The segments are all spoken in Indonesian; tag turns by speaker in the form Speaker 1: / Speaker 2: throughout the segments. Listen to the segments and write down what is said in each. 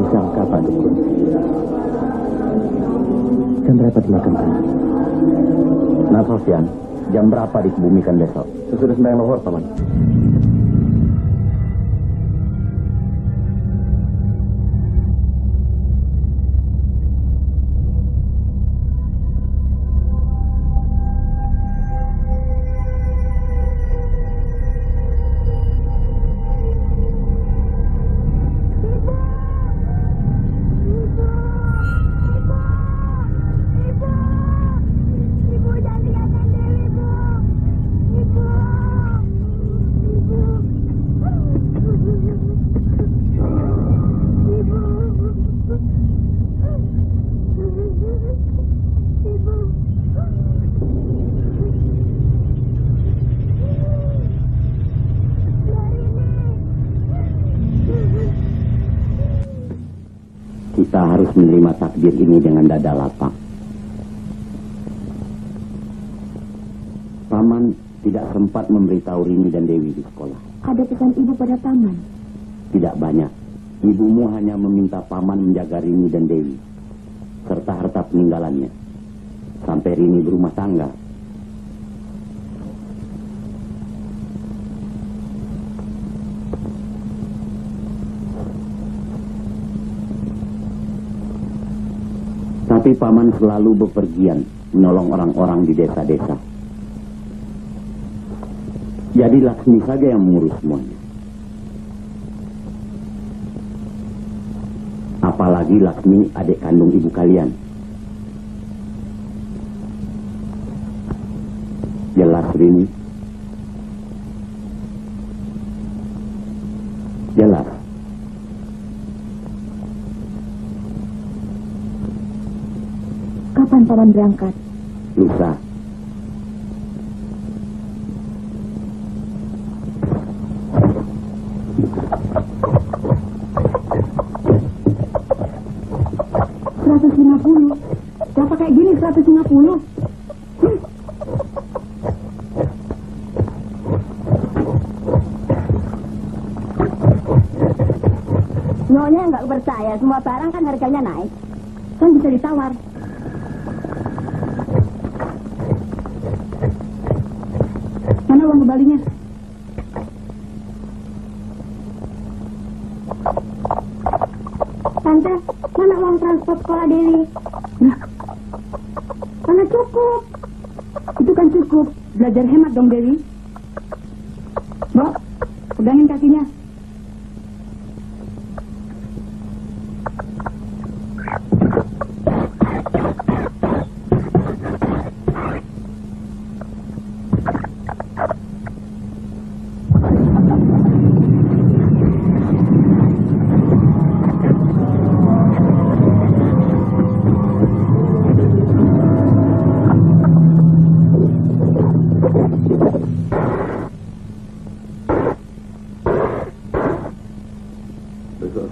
Speaker 1: disangka, Pak Dukun. Jam berapa dimakamkan? Nah, Sofyan, jam berapa dikebumikan besok? Sesudah sembahyang lohor, Paman. Kita harus menerima takdir ini dengan dada lapang. Paman tidak sempat memberitahu Rini dan Dewi di sekolah.
Speaker 2: Ada pesan ibu pada Paman?
Speaker 1: Tidak banyak. Ibumu hanya meminta Paman menjaga Rini dan Dewi, serta harta peninggalannya, sampai Rini berumah tangga. Tapi Paman selalu bepergian menolong orang-orang di desa-desa. Jadi Laksmi saja yang mengurus semuanya. Apalagi Laksmi adik kandung ibu kalian. Jelas, Rini? Jelas.
Speaker 2: Kapan Paman berangkat?
Speaker 1: Lusa.
Speaker 2: $150. Siapa kayak gini 150? Nyonya nggak percaya, semua barang kan harganya naik. Kan bisa ditawar. Mana uang kembalinya? Tante, mana uang transport sekolah Dewi? Nah, mana cukup? Itu kan cukup. Belajar hemat dong, Dewi. Mbak, pegangin kakinya.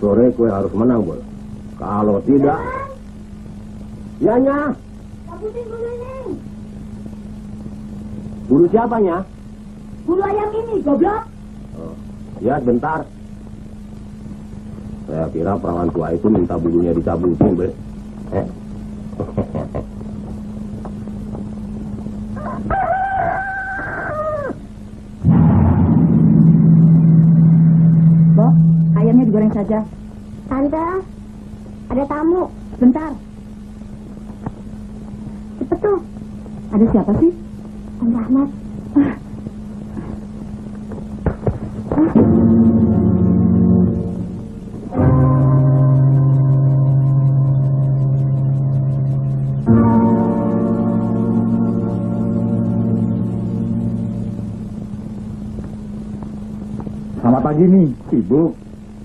Speaker 3: Sore kue harus menang, Bol. Kalau tidak, ya, Nya.
Speaker 2: Kapusin bulu ini.
Speaker 3: Bulu siapa, Nya?
Speaker 2: Bulu ayam ini, goblok.
Speaker 3: Oh, ya, bentar. Saya kira perawan tua itu minta bulunya dicabutin, Bel.
Speaker 2: Bok, ayamnya digoreng saja.
Speaker 4: Tante, ada tamu.
Speaker 2: Bentar.
Speaker 4: Cepet tuh.
Speaker 2: Ada siapa sih?
Speaker 4: Om Rahmat.
Speaker 1: Selamat pagi nih, Ibu.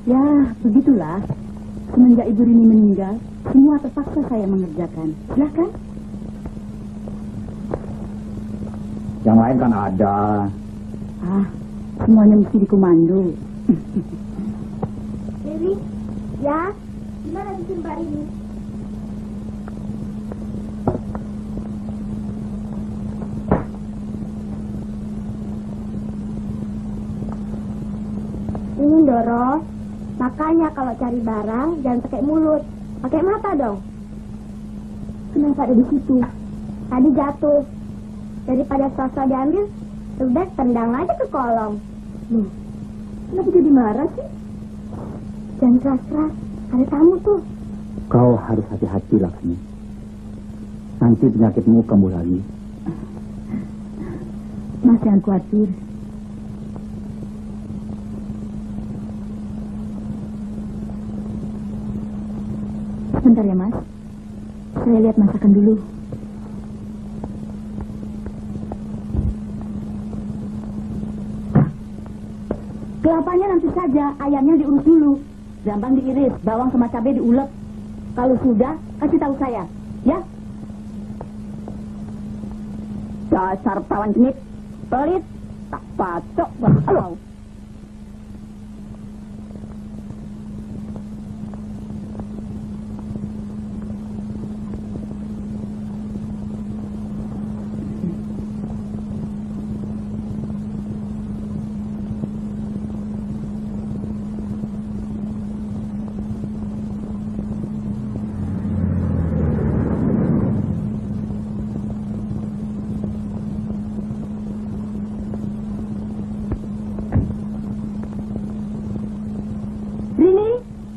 Speaker 2: Ya, begitulah. Semenjak Ibu Rini meninggal, semua terpaksa saya mengerjakan. Silahkan.
Speaker 1: Yang lain kan ada.
Speaker 2: Ah, semuanya mesti dikomando.
Speaker 4: Dewi, ya? Gimana bikin Mbak ini? Ini Doro. Makanya kalau cari barang jangan pakai mulut, pakai mata dong.
Speaker 2: Kenapa ada di situ?
Speaker 4: Tadi jatuh. Daripada sosok diambil, udah tendang aja ke kolong.
Speaker 2: Loh, kenapa jadi marah sih?
Speaker 4: Jangan keras-keras, ada tamu tuh.
Speaker 1: Kau harus hati-hati, Laksmi. Nanti penyakitmu kambuh lagi.
Speaker 2: Mas jangan khawatir. Sebentar ya, Mas. Saya lihat masakan dulu. Kelapanya nanti saja, ayamnya diurus dulu. Jambang diiris, bawang sama cabai diulek. Kalau sudah, kasih tahu saya, ya? Dasar tawan genit, pelit, tak pacok buat kau.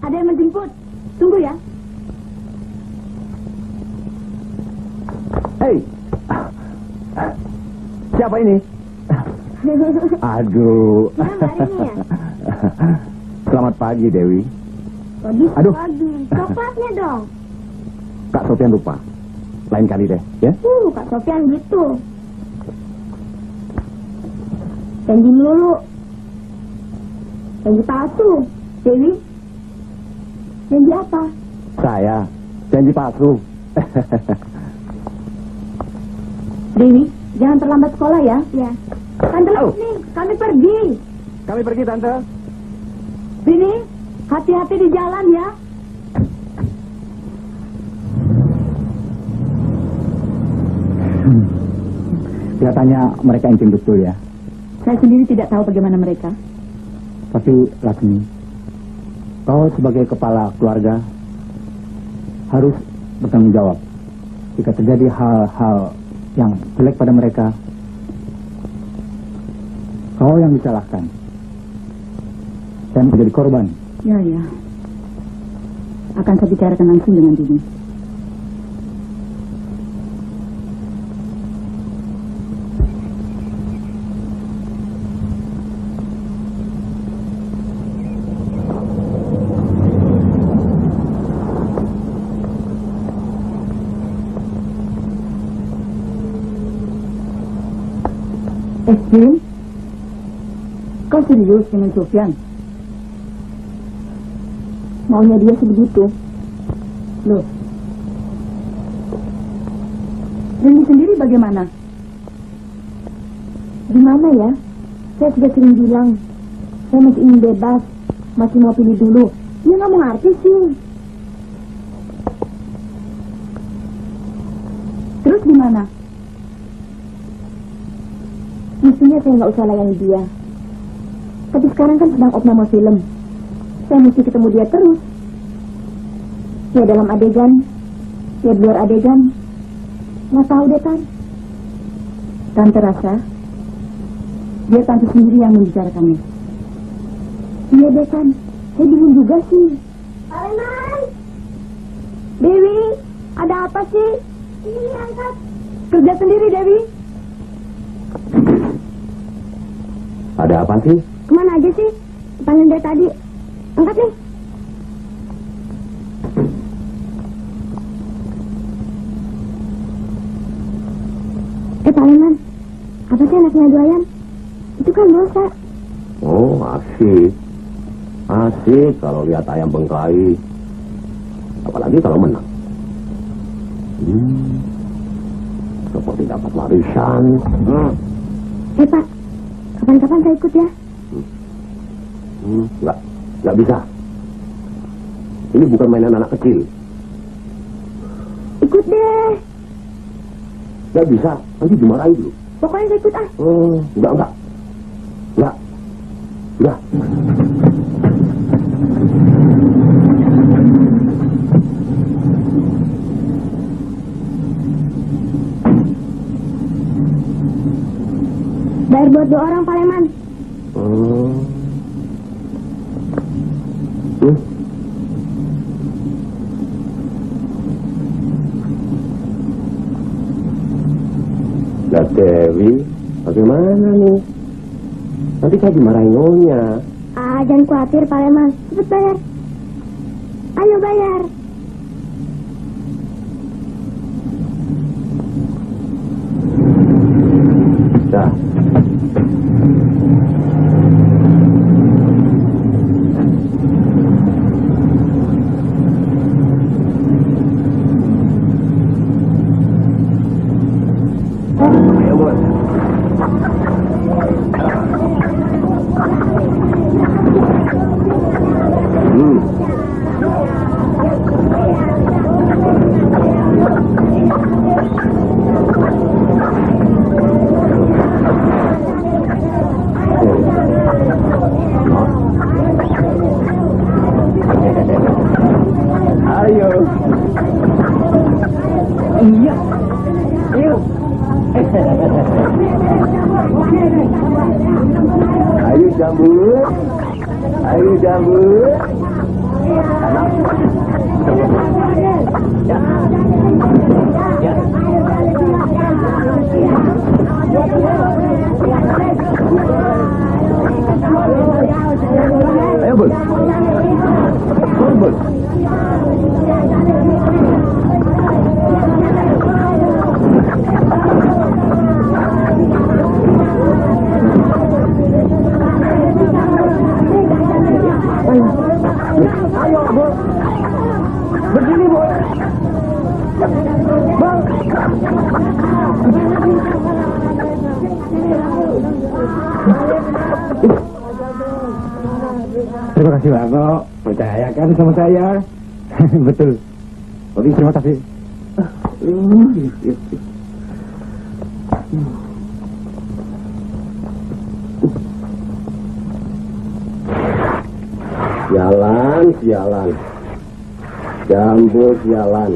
Speaker 2: Ada yang menjemput. Tunggu ya.
Speaker 3: Hei, siapa ini? Aduh.
Speaker 4: Ya?
Speaker 3: Selamat pagi, Dewi.
Speaker 4: Pagi,
Speaker 3: Aduh.
Speaker 4: pagi. Coklatnya dong.
Speaker 3: Kak Sofian lupa. Lain kali deh, ya?
Speaker 4: Kak Sofian gitu. Janji melulu. Janji palsu. Dewi, janji apa?
Speaker 3: Saya janji palsu.
Speaker 2: Dewi, jangan terlambat sekolah ya.
Speaker 4: Ya.
Speaker 2: Tante Laksmi, kami pergi.
Speaker 3: Kami pergi, Tante.
Speaker 2: Rini, hati-hati di jalan ya.
Speaker 1: Kelihatannya mereka incin betul ya.
Speaker 2: Saya sendiri tidak tahu bagaimana mereka.
Speaker 1: Tapi Laksmi, kau sebagai kepala keluarga harus bertanggung jawab. Jika terjadi hal-hal yang jelek pada mereka, kau yang disalahkan dan menjadi korban.
Speaker 2: Ya, ya. Akan saya bicarakan langsung dengan Dini. Jin, kau serius dengan Sofian? Maunya dia sebegitu? Loh, Rini sendiri bagaimana?
Speaker 4: Gimana ya? Saya sudah sering bilang, saya masih ingin bebas, masih mau pilih dulu. Dia nggak mau ngerti sih.
Speaker 2: Terus gimana?
Speaker 4: Mestinya saya nggak usah layani dia. Tapi sekarang kan sedang opname film. Saya mesti ketemu dia terus. Ya dalam adegan, ya di luar adegan. Nggak tahu deh, Tan.
Speaker 2: Tante rasa dia tante sendiri yang membicarakannya.
Speaker 4: Iya deh, Tan. Saya bingung juga sih.
Speaker 2: Aleman! Dewi, ada apa sih?
Speaker 4: Ini angkat.
Speaker 2: Kerja sendiri, Dewi.
Speaker 3: Ada apa sih?
Speaker 4: Kemana aja sih? Panggil dari tadi. Angkat nih. Pak Leman, apa sih anaknya doyan? Itu kan dosa.
Speaker 3: Oh, asik. Asik kalau lihat ayam bengkai. Apalagi kalau menang. Seperti dapat warisan.
Speaker 4: Pak, kapan-kapan saya ikut ya?
Speaker 3: Nggak bisa. Ini bukan mainan anak kecil.
Speaker 4: Ikut deh.
Speaker 3: Nggak bisa, nanti dimarahin dulu.
Speaker 4: Pokoknya saya ikut ah.
Speaker 3: Enggak.
Speaker 2: 2 orang, Pak Leman.
Speaker 3: Nah, Dewi, bagaimana nih? Nanti saya dimarahin Nyonya.
Speaker 2: Jangan khawatir, Pak Leman. Cepet bayar. Ayo bayar.
Speaker 3: Dah. Ayo, Bos. Ayo. Iya. Ayo. Ayo jambut. Ayo jambut. Anak. Ya. Ya. Ayo, Bos. Bos. Ayo, Bos. Berdiri, Bos. Bang.
Speaker 5: Terima kasih, Bapak. Percaya kan sama saya? Betul. Oke, terima kasih.
Speaker 3: Sialan. Jambul sialan.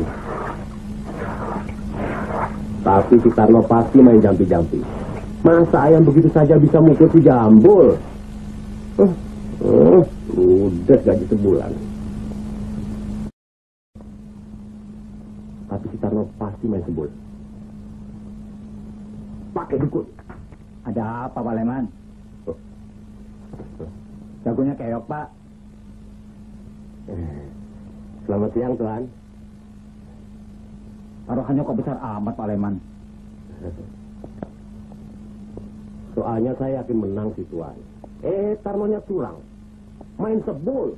Speaker 3: Tapi si Tarno pasti main jampi-jampi. Masa ayam begitu saja bisa mukul si Jambul? Udah gaji sebulan. Tapi si Tarno pasti main sebul. Pakai dukun.
Speaker 5: Ada apa, Pak Leman? Jagonya keok, Pak.
Speaker 3: Selamat siang, Tuan.
Speaker 5: Taruhannya kok besar amat, Pak Leman?
Speaker 3: Soalnya saya yakin menang si Tuan. Tarnonya curang. Main sebul.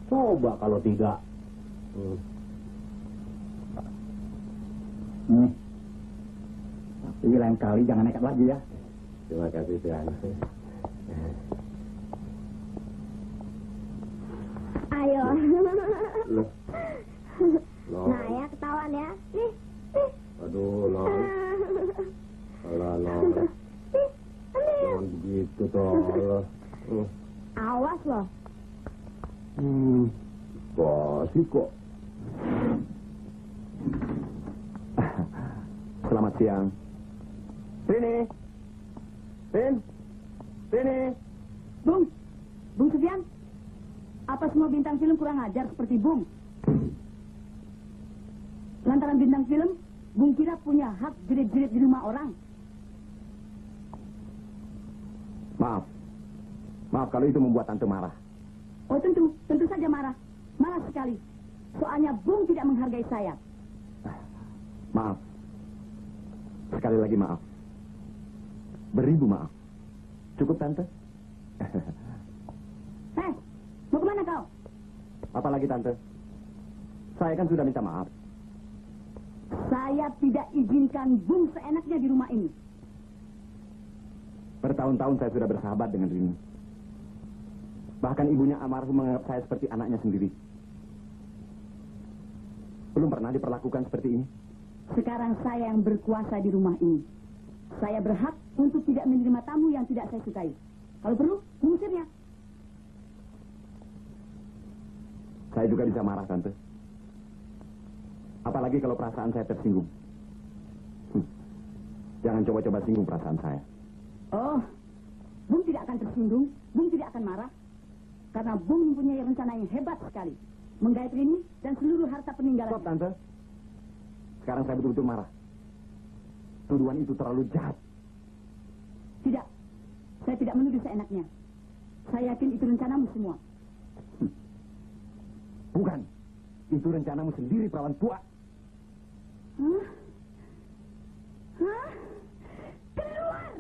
Speaker 3: Coba kalau tidak.
Speaker 5: Tapi lain kali jangan nekat lagi ya.
Speaker 3: Terima kasih, Tuan.
Speaker 2: Ayo.
Speaker 3: Non.
Speaker 2: Nah ya, ketahuan ya. Nih.
Speaker 3: Aduh, Non. Alah, Non. Jangan begitu, toh.
Speaker 2: Awas loh.
Speaker 3: Pasti kok.
Speaker 5: Selamat siang. Sini.
Speaker 2: Bung Sufyan. Apa semua bintang film kurang ajar seperti Bung? Lantaran bintang film, Bung kira punya hak jerit-jerit di rumah orang.
Speaker 5: Maaf kalau itu membuat Tante marah.
Speaker 2: Oh tentu saja marah. Marah sekali. Soalnya Bung tidak menghargai saya.
Speaker 5: Maaf. Sekali lagi maaf. Beribu maaf. Cukup, Tante?
Speaker 2: Mau kemana kau?
Speaker 5: Apalagi, Tante? Saya kan sudah minta maaf.
Speaker 2: Saya tidak izinkan Bung seenaknya di rumah ini.
Speaker 5: Bertahun-tahun saya sudah bersahabat dengan Rini. Bahkan ibunya almarhum menganggap saya seperti anaknya sendiri. Belum pernah diperlakukan seperti ini.
Speaker 2: Sekarang saya yang berkuasa di rumah ini. Saya berhak untuk tidak menerima tamu yang tidak saya sukai. Kalau perlu, mengusirnya.
Speaker 5: Saya juga bisa marah, Tante. Apalagi kalau perasaan saya tersinggung. Jangan coba-coba singgung perasaan saya.
Speaker 2: Oh, Bung tidak akan tersinggung, Bung tidak akan marah. Karena Bung mempunyai rencana yang hebat sekali. Menggait Rini dan seluruh harta peninggalan.
Speaker 5: Stop, Tante. Sekarang saya betul-betul marah. Tuduhan itu terlalu jahat.
Speaker 2: Tidak, saya tidak menuduh seenaknya. Saya yakin itu rencanamu semua.
Speaker 5: Bukan. Itu rencanamu sendiri, perawan tua.
Speaker 2: Hah? Hah? Keluar!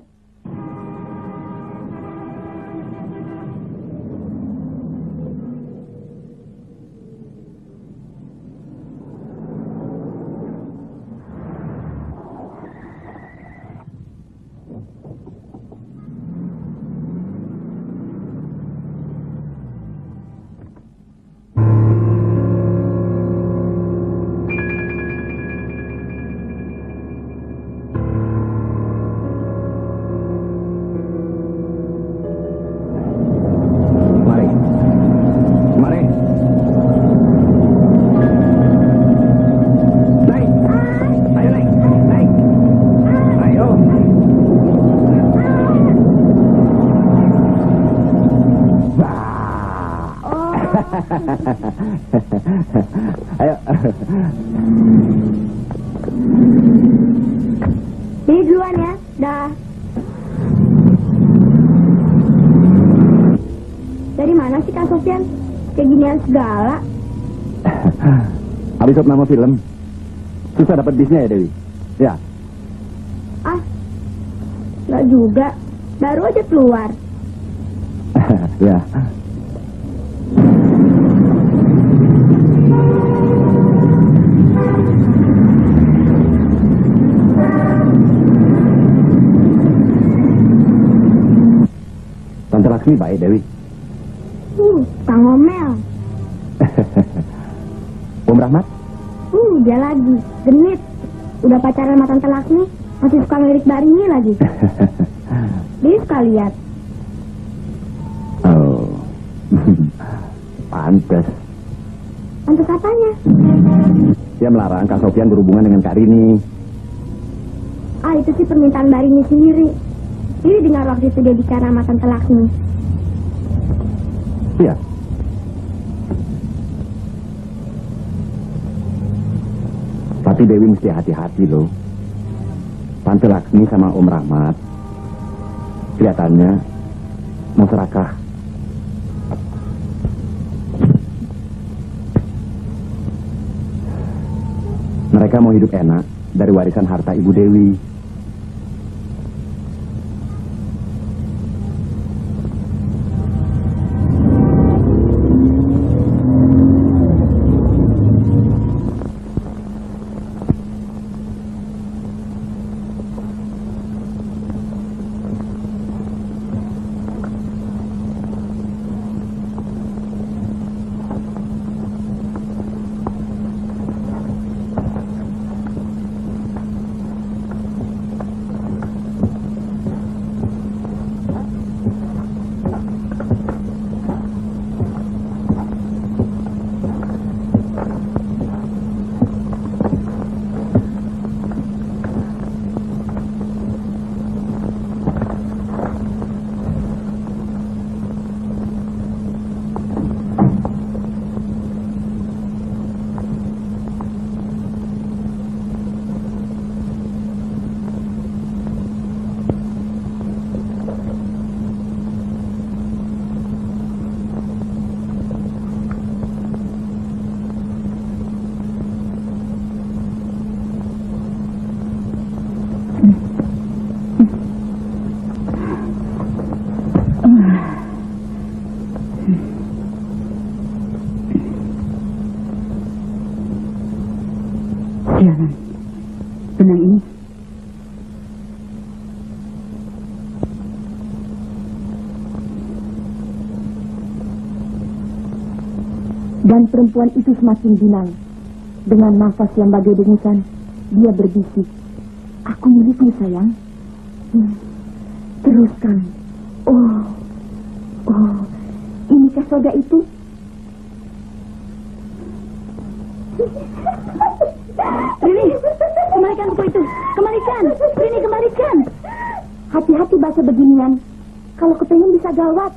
Speaker 5: Ayo.
Speaker 4: Ini duluan ya. Dah. Dari mana sih Kak Sofian? Kayak ginian segala.
Speaker 5: Habis nama film. Susah dapat bisnya ya, Dewi? Ya.
Speaker 4: Ah, nggak juga. Baru aja keluar.
Speaker 5: Ya. Tante Laksmi baik, Dewi.
Speaker 4: Kang Ngomel.
Speaker 5: Om Rahmat?
Speaker 4: Dia lagi. Genit. Udah pacaran sama Tante Laksmi. Masih suka ngelirik Mbak Rini lagi. Dia suka lihat.
Speaker 5: Oh. Pantes.
Speaker 4: Pantes apanya?
Speaker 5: Dia melarang Kak Sofian berhubungan dengan Kak Rini.
Speaker 4: Ah, itu sih permintaan Mbak Rini sendiri. Dia dengar waktu itu dia bicara sama Tante Laksmi.
Speaker 5: Iya. Tapi Dewi mesti hati-hati loh. Tante Laksmi sama Om Rahmat kelihatannya mau serakah. Mereka mau hidup enak dari warisan harta Ibu Dewi.
Speaker 2: Jalan. Benang ini.
Speaker 4: Dan perempuan itu semakin bilang. Dengan nafas yang bagai dengusan, dia berbisik. Aku milikmu, sayang. Teruskan. Oh, inikah soda itu?
Speaker 2: Rini, kembalikan buku itu. Kembalikan. Rini, kembalikan.
Speaker 4: Hati-hati baca beginian. Kalau kepengen bisa gawat.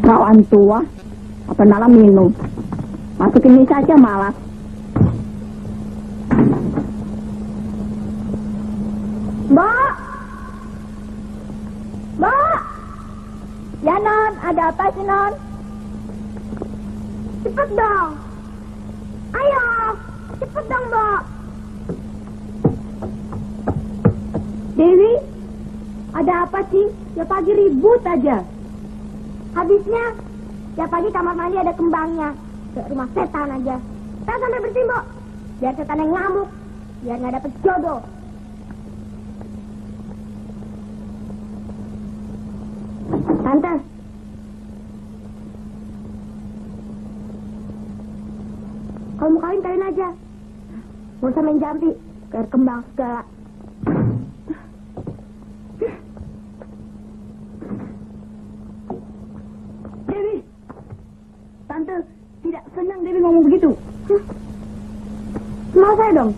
Speaker 2: Kawan tua, apa nala minum? Masuk ini saja malas.
Speaker 4: Mbak! Mbak! Ya, Non. Ada apa sih, Non? Cepet dong. Ayo. Cepet dong, Mbak.
Speaker 2: Dewi, ada apa sih? Ya pagi ribut aja.
Speaker 4: Habisnya, tiap pagi kamar mandi ada kembangnya. Kayak rumah setan aja. Kita sampai bersih, Mbak. Biar setan yang ngamuk. Biar nggak dapet jodoh.
Speaker 2: Tante,
Speaker 4: kalau mau kawin, kawin aja. Gak usah main jampi. Kayak kembang segala.
Speaker 2: Dewi, Tante, si dong.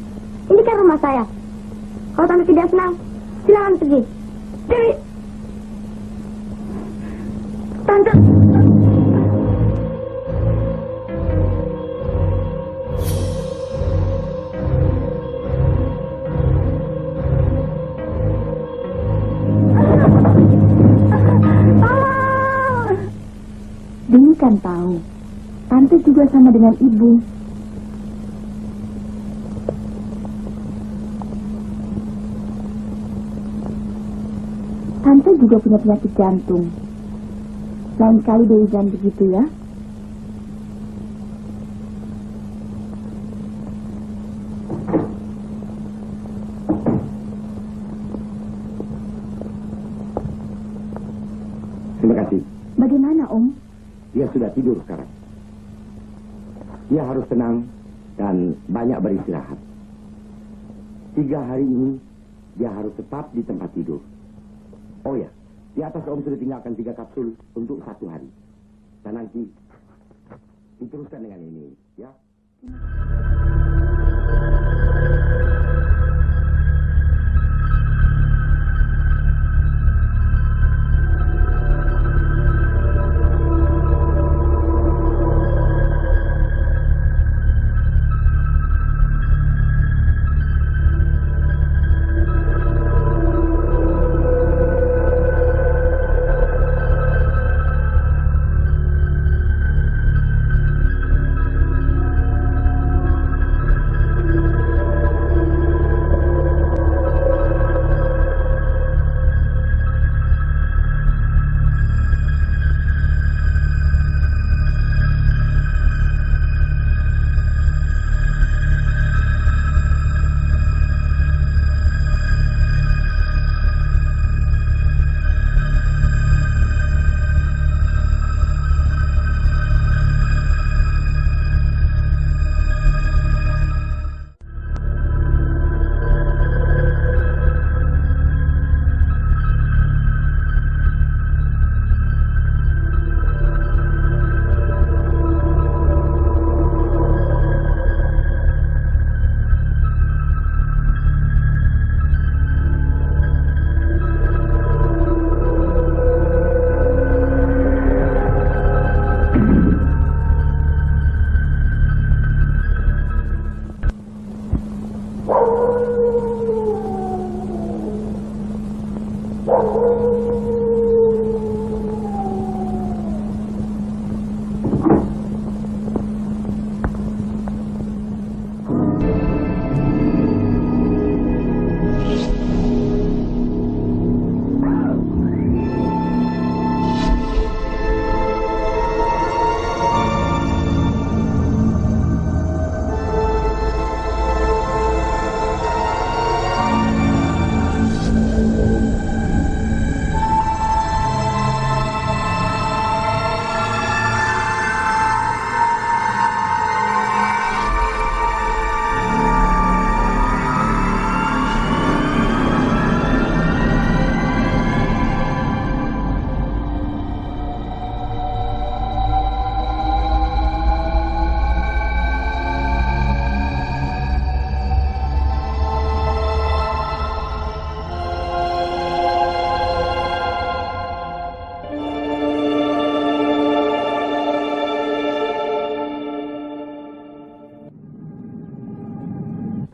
Speaker 2: Ini kan rumah saya. Kalau Tante tidak senang, silakan pergi. Dewi. Tante.
Speaker 4: Dewi kan tahu, Tante juga sama dengan ibu. Tante juga punya penyakit jantung. Lain kali Dewi jangan begitu ya.
Speaker 3: Terima kasih.
Speaker 4: Bagaimana, Om?
Speaker 3: Dia sudah tidur sekarang. Dia harus tenang dan banyak beristirahat. 3 hari ini dia harus tetap di tempat tidur. Oh ya, di atas Om sudah tinggalkan 3 kapsul untuk 1 hari. Dan nanti diteruskan dengan ini, ya.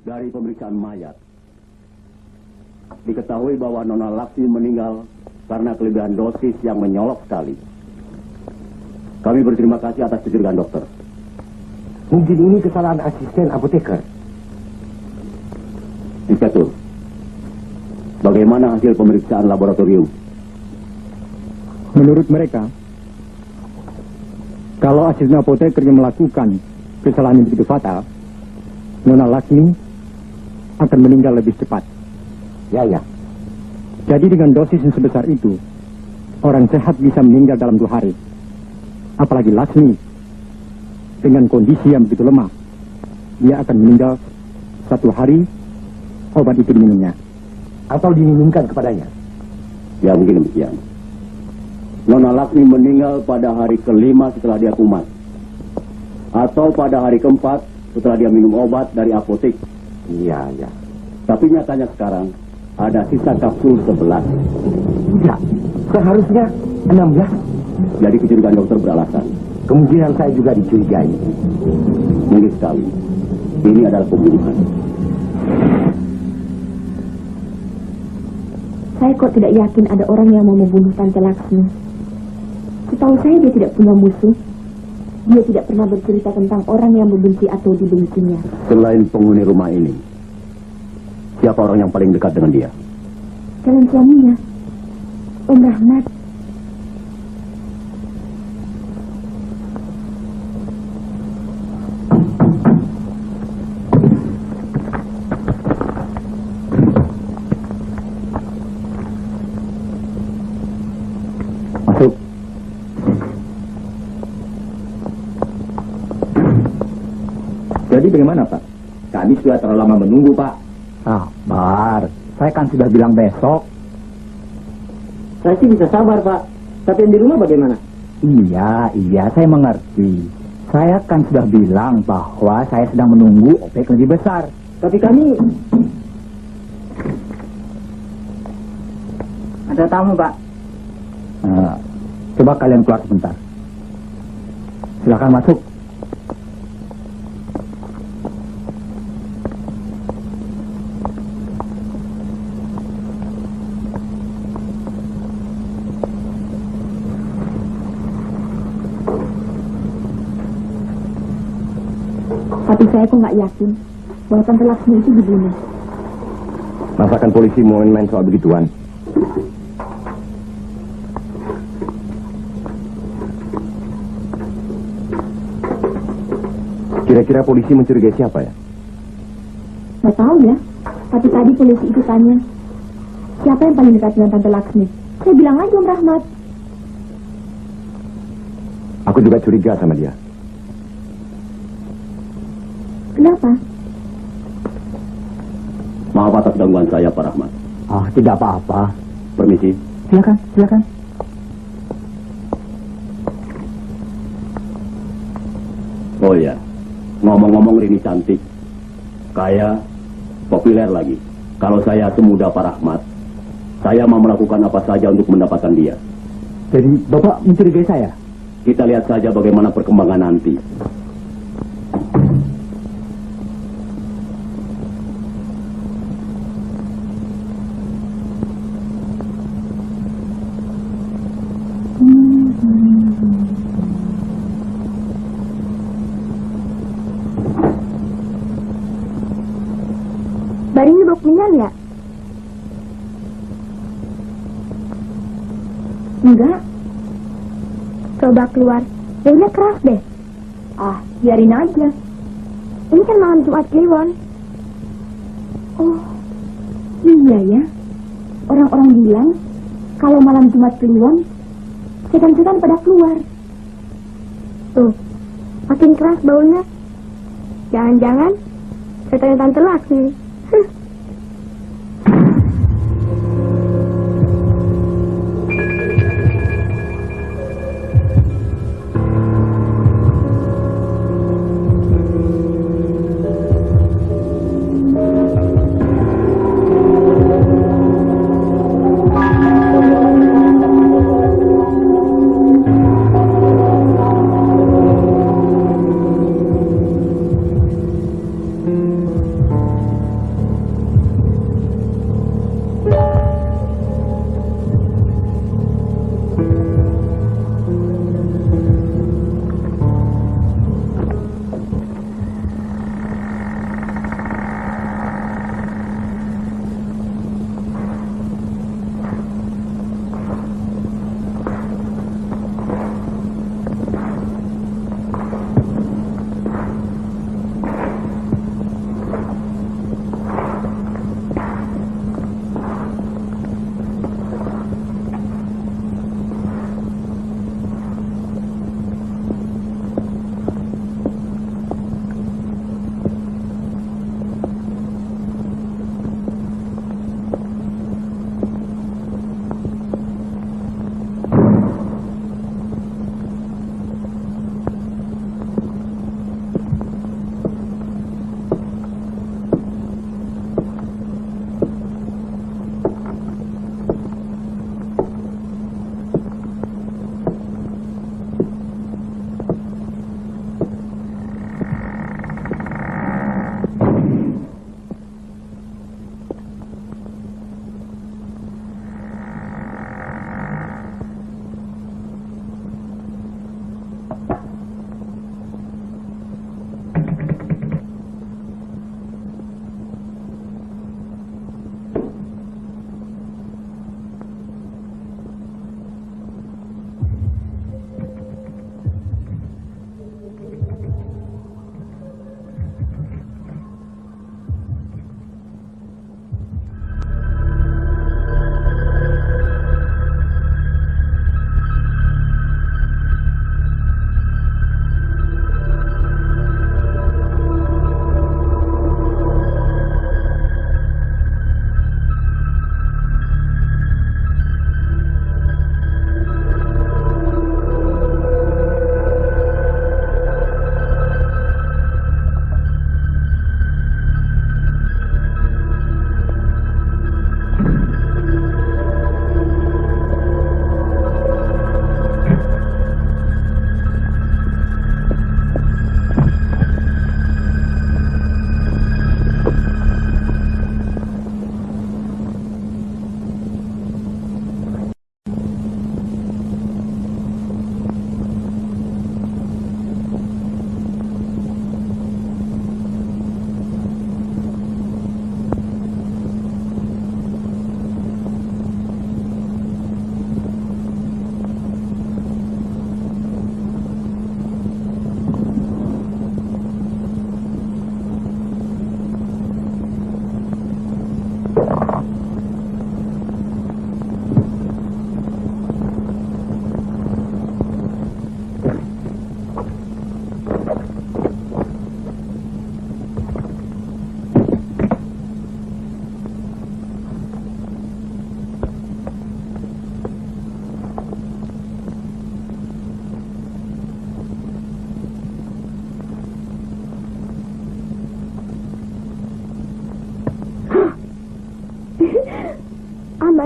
Speaker 1: Dari pemeriksaan mayat, diketahui bahwa Nona Laksmi meninggal karena kelebihan dosis yang menyolok sekali. Kami berterima kasih atas kecurigaan dokter.
Speaker 3: Mungkin ini kesalahan asisten apoteker.
Speaker 1: Inspektur, bagaimana hasil pemeriksaan laboratorium?
Speaker 5: Menurut mereka, kalau asisten apoteker yang melakukan kesalahan yang begitu fatal, Nona Laksmi akan meninggal lebih cepat.
Speaker 3: Ya.
Speaker 5: Jadi dengan dosis yang sebesar itu, orang sehat bisa meninggal dalam 2 hari. Apalagi Laksmi, dengan kondisi yang begitu lemah, dia akan meninggal 1 hari obat itu diminumnya.
Speaker 3: Atau diminumkan kepadanya.
Speaker 1: Ya, mungkin demikian. Nona Laksmi meninggal pada hari ke-5 setelah dia kumat. Atau pada hari ke-4 setelah dia minum obat dari apotek
Speaker 3: Iya, ya.
Speaker 1: Tapi nyatanya sekarang ada sisa kapsul 11.
Speaker 3: Tidak, seharusnya 16.
Speaker 1: Jadi kecurigaan dokter beralasan.
Speaker 3: Kemungkinan saya juga dicurigai.
Speaker 1: Mirip sekali. Ini adalah pembunuhan.
Speaker 4: Saya kok tidak yakin ada orang yang mau membunuh Tante Laksmi. Setahu saya dia tidak punya musuh. Dia tidak pernah bercerita tentang orang yang membenci atau dibencinya.
Speaker 1: Selain penghuni rumah ini, siapa orang yang paling dekat dengan dia?
Speaker 4: Calon suaminya, Om Rahmat.
Speaker 1: Masuk.
Speaker 5: Jadi bagaimana, Pak?
Speaker 3: Kami sudah terlalu lama menunggu, Pak.
Speaker 5: Sabar. Saya kan sudah bilang besok.
Speaker 2: Saya sih bisa sabar, Pak. Tapi yang di rumah bagaimana?
Speaker 5: Iya, saya mengerti. Saya kan sudah bilang bahwa saya sedang menunggu OPEC lebih besar.
Speaker 2: Tapi kami... Ada tamu, Pak.
Speaker 5: Coba kalian keluar sebentar. Silakan masuk.
Speaker 4: Tapi saya kok nggak yakin bahwa Tante Laksmi itu dibunuh.
Speaker 3: Masakan polisi mau main soal begituan? Kira-kira polisi mencurigai siapa ya?
Speaker 4: Nggak tahu ya. Tapi tadi polisi itu tanya, siapa yang paling dekat dengan Tante Laksmi? Saya bilang aja Om Rahmat.
Speaker 3: Aku juga curiga sama dia.
Speaker 4: Kenapa?
Speaker 1: Maaf atas gangguan saya, Pak Rahmat.
Speaker 5: Tidak apa-apa.
Speaker 1: Permisi.
Speaker 5: Silakan.
Speaker 1: Oh ya, ngomong-ngomong Rini cantik, kaya, populer lagi. Kalau saya semudah Pak Rahmat, saya mau melakukan apa saja untuk mendapatkan dia.
Speaker 5: Jadi Bapak mencurigai saya?
Speaker 1: Kita lihat saja bagaimana perkembangan nanti.
Speaker 4: Baringnya bau menyan ya? Enggak. Coba keluar. Baunya keras deh. Biarin aja. Ini kan malam Jumat Kliwon. Oh, iya ya. Orang-orang bilang kalau malam Jumat Kliwon, setan-setan pada keluar. Tuh, makin keras baunya. Jangan-jangan setannya Tante Laksmi.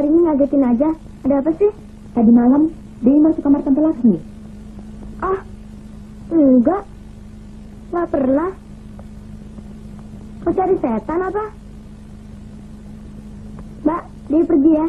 Speaker 4: hari ini ngagetin aja. Ada apa sih? Tadi malam Dewi masuk kamar Tante Laksmi. Ah, enggak. Nggak pernah. Kau cari setan apa? Mbak, Dewi pergi ya.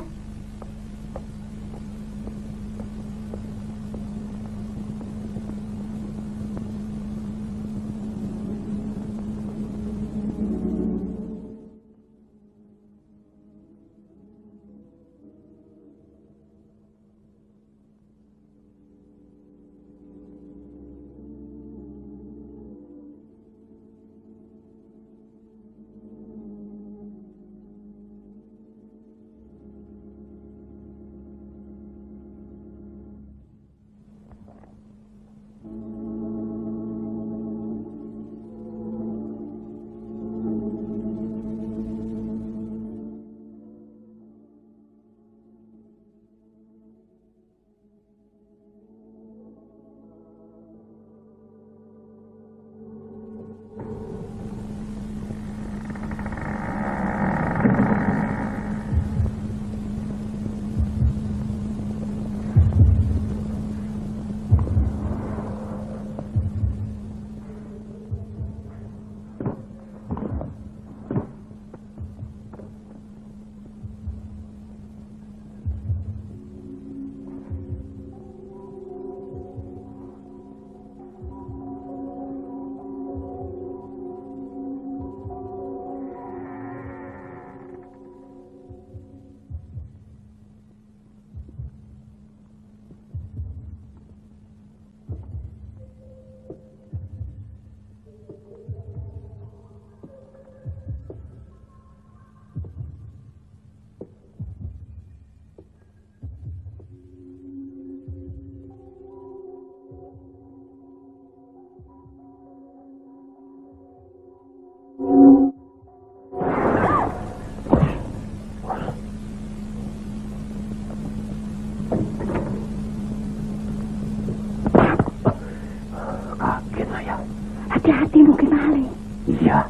Speaker 2: Hati-hati mungkin maling.
Speaker 1: Iya.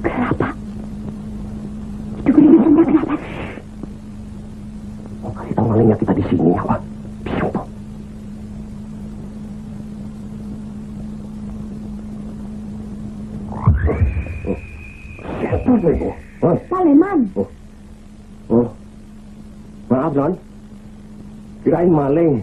Speaker 2: Kenapa? Itu gini tanda kenapa?
Speaker 1: Oh, kita malingnya kita di sini ya, Pak. Biar toh.
Speaker 2: Pak Leman.
Speaker 1: Oh. Maaf, Non. Kirain maling.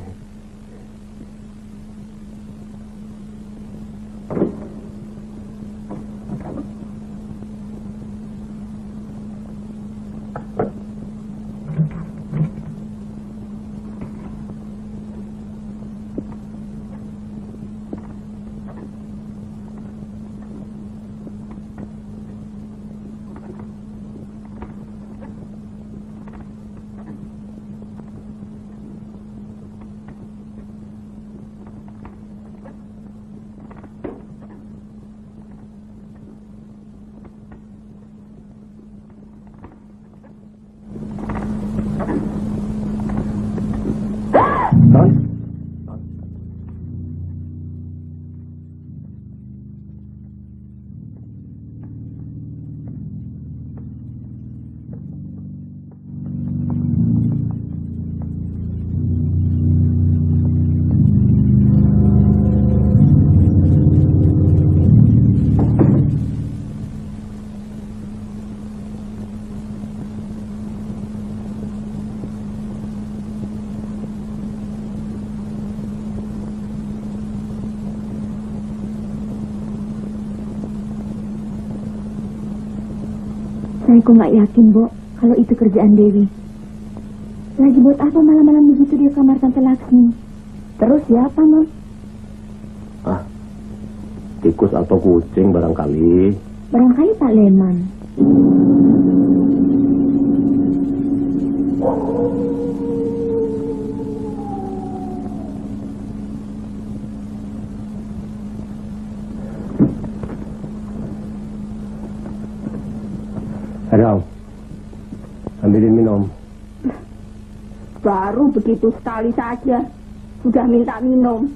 Speaker 4: Saya kok nggak yakin, Bo, kalau itu kerjaan Dewi. Lagi buat apa malam-malam begitu di kamar Tante Laksmi? Terus siapa, Non?
Speaker 1: Ah, tikus atau kucing barangkali.
Speaker 4: Barangkali Pak Leman.
Speaker 1: Adam, ambilin minum.
Speaker 2: Baru begitu sekali saja sudah minta minum.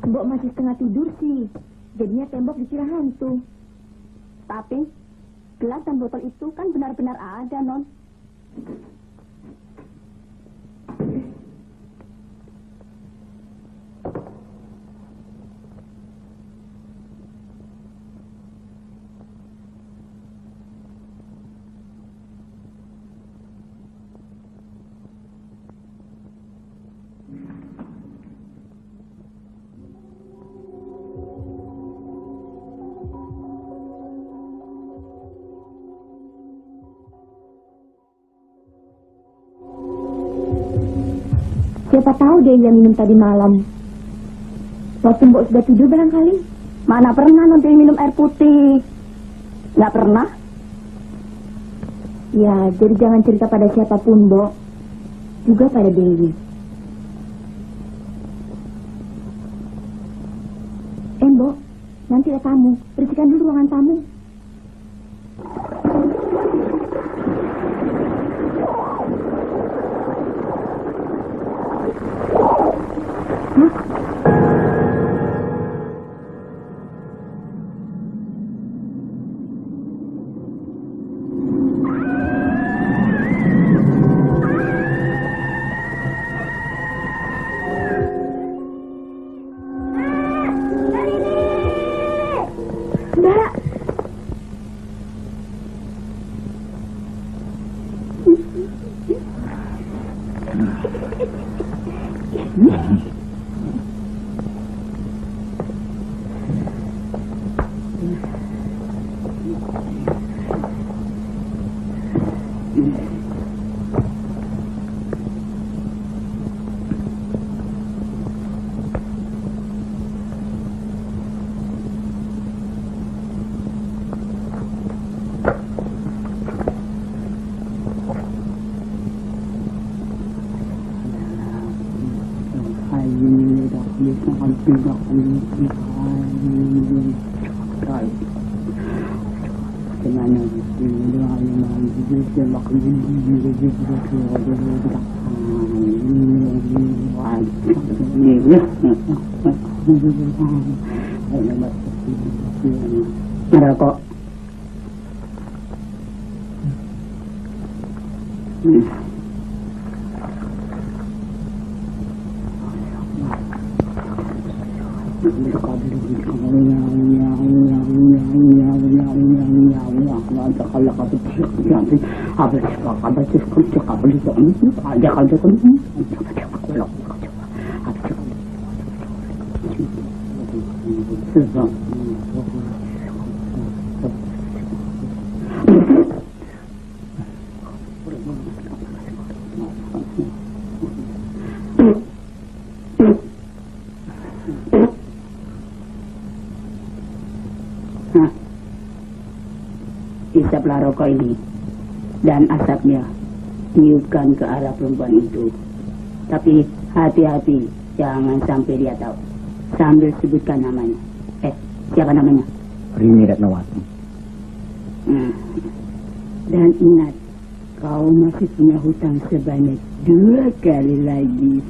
Speaker 4: Mbok masih setengah tidur sih. Jadinya tembok dikira hantu.
Speaker 2: Tapi gelas dan botol itu kan benar-benar ada, Non.
Speaker 4: Siapa tahu dia yang minum tadi malam. Waktu Mbok sudah tidur barangkali.
Speaker 2: Mana pernah nanti minum air putih? Nggak pernah?
Speaker 4: Ya, jadi jangan cerita pada siapapun, Mbok. Juga pada Dewi. Mbok, nanti ada tamu. Bersihkan dulu ruangan tamu.
Speaker 2: Ada kok. Isaplah rokok ini dan asapnya tiupkan ke arah perempuan itu. Tapi hati-hati, jangan sampai dia tahu. Sambil sebutkan namanya. Siapa namanya?
Speaker 5: Rini Ratnawati.
Speaker 2: Dan ingat, kau masih punya hutang sebanyak 2 kali lagi.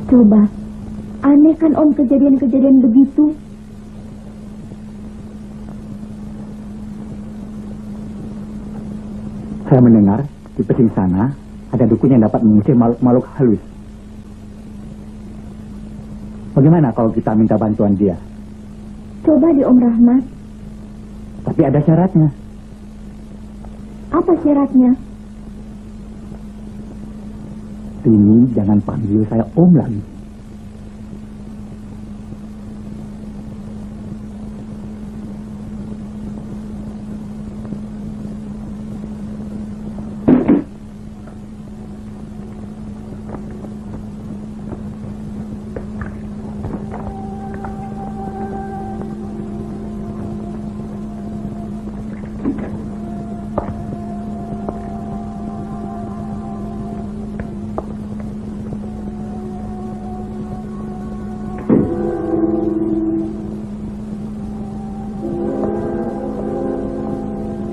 Speaker 4: Coba, aneh kan Om kejadian-kejadian begitu?
Speaker 5: Saya mendengar di pesing sana ada dukun yang dapat mengusir makhluk halus. Bagaimana kalau kita minta bantuan dia?
Speaker 4: Coba di Om Rahmat.
Speaker 5: Tapi ada syaratnya.
Speaker 4: Apa syaratnya?
Speaker 5: Ini jangan panggil saya Om lagi.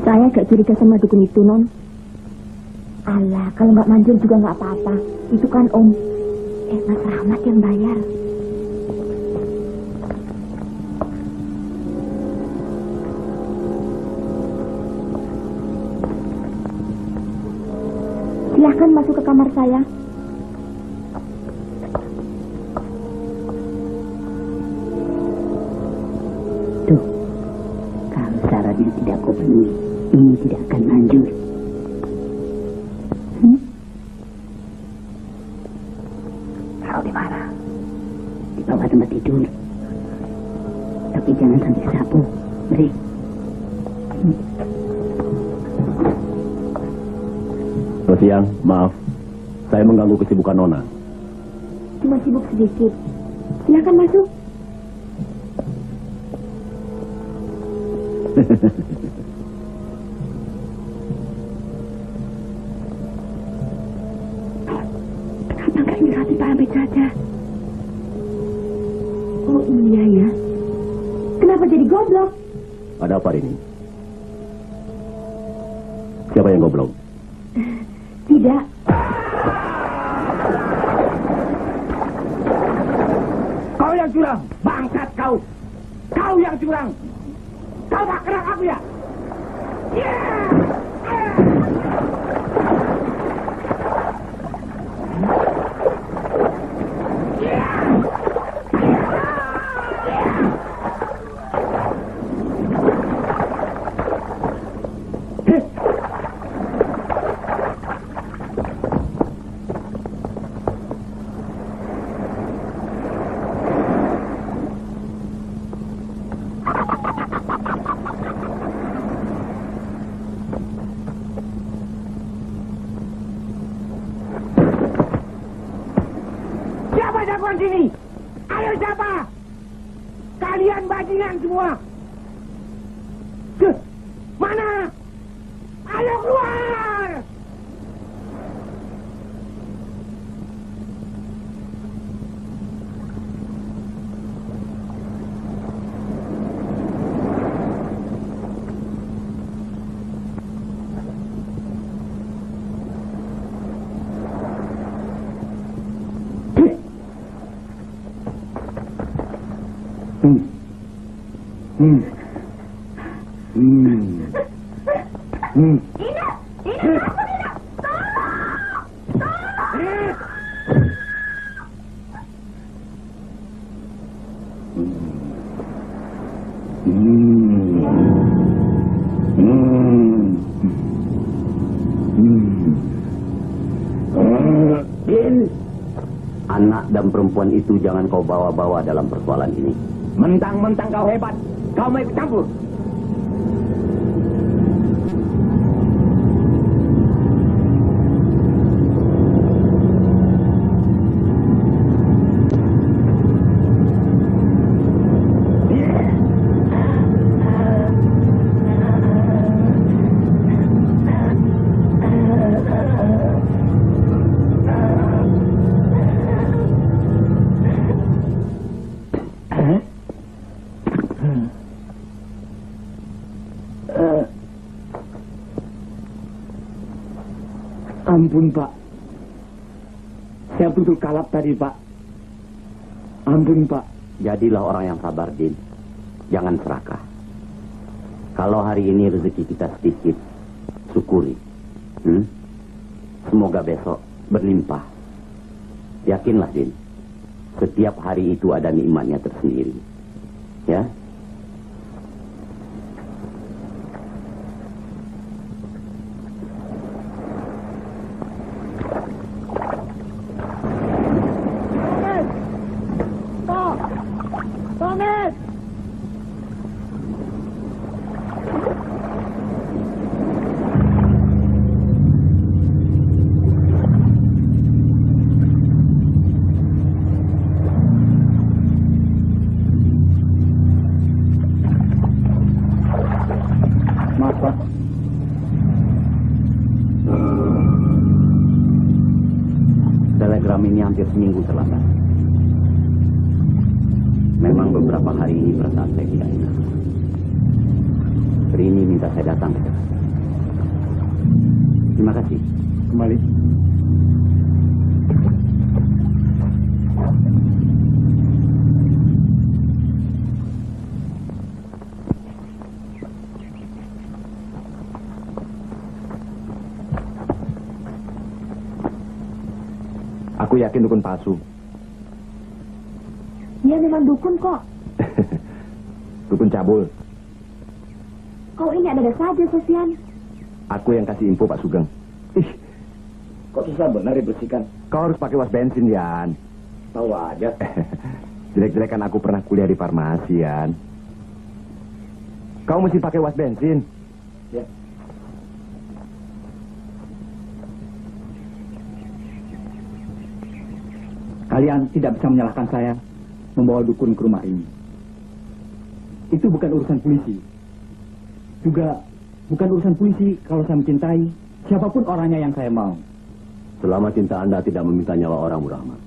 Speaker 4: Saya gak curiga sama dukun itu, Non. Alah, kalau nggak manjur juga nggak apa-apa. Itu kan Om. Mas Rahmat yang bayar. Silahkan masuk ke kamar saya.
Speaker 2: Tuh, kalau syaratnya tidak kau penuhi, ini tidak akan manjur. Tahu di mana? Di bawah tempat tidur. Tapi jangan sampai sapu, Beri.
Speaker 1: Selamat siang, maaf. Saya mengganggu kesibukan Nona.
Speaker 4: Cuma sibuk sedikit. Silahkan masuk.
Speaker 2: Kenapa nggak nyurati Pak Hamid saja? Oh iya ya.
Speaker 4: Kenapa jadi goblok?
Speaker 1: Ada apa ini? Siapa yang goblok?
Speaker 4: Tidak.
Speaker 3: Kau yang curang, bangsat kau. Kau yang curang. Kau tak kenal aku ya? Siapa jagoan sini? Ayo siapa? Kalian bajingan semua. Mana? Ayo keluar!
Speaker 1: Anak dan perempuan itu jangan kau bawa-bawa dalam persoalan ini.
Speaker 3: Mentang-mentang kau hebat, kau mau ikut campur. Ampun, Pak. Saya betul kalap tadi, Pak.
Speaker 5: Ampun, Pak.
Speaker 1: Jadilah orang yang sabar, Din. Jangan serakah. Kalau hari ini rezeki kita sedikit, syukuri. Semoga besok berlimpah. Yakinlah, Din. Setiap hari itu ada nikmatnya tersendiri. Ya?
Speaker 5: Maaf, Pak.
Speaker 1: Telegram ini hampir seminggu terlambat. Memang beberapa hari ini perasaan saya tidak enak. Rini minta saya datang. Terima kasih.
Speaker 5: Kembali.
Speaker 3: Aku yakin dukun palsu.
Speaker 4: Dia memang dukun kok.
Speaker 3: Dukun cabul.
Speaker 4: Kau ini ada-ada saja, Sofyan.
Speaker 3: Aku yang kasih info Pak Sugeng. Ih,
Speaker 5: Kok susah benar dibersihkan?
Speaker 3: kau harus pakai was bensin, Yan.
Speaker 5: Tahu aja.
Speaker 3: Jelek-jelekan aku pernah kuliah di farmasi, Yan. Kau mesti pakai was bensin.
Speaker 5: Ya. Kalian tidak bisa menyalahkan saya membawa dukun ke rumah ini. Itu bukan urusan polisi. Juga bukan urusan polisi kalau saya mencintai siapapun orangnya yang saya mau.
Speaker 1: Selama cinta Anda tidak meminta nyawa orang, Bu Rahmat.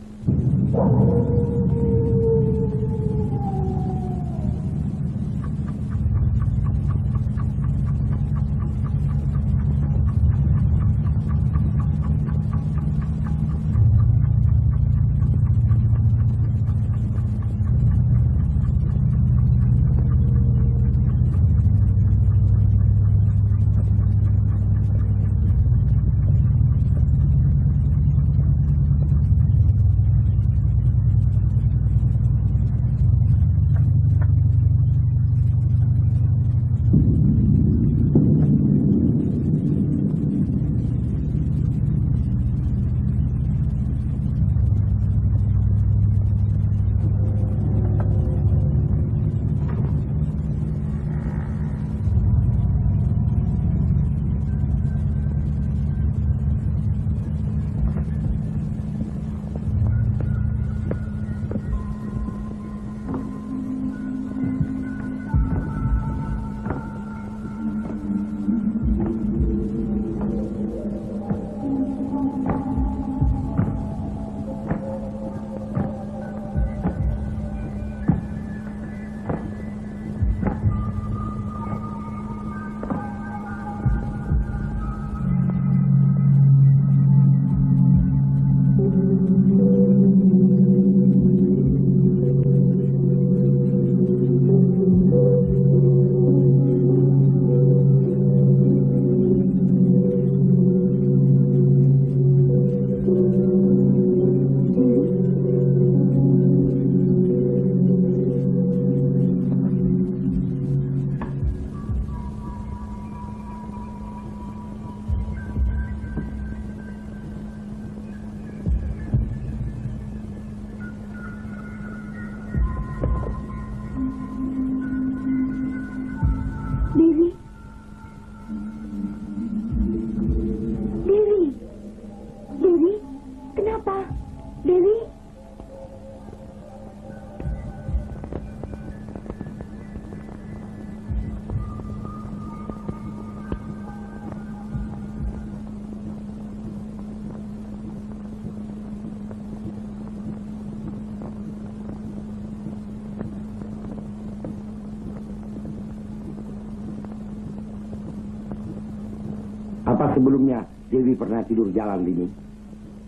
Speaker 3: Apa sebelumnya Dewi pernah tidur jalan ini?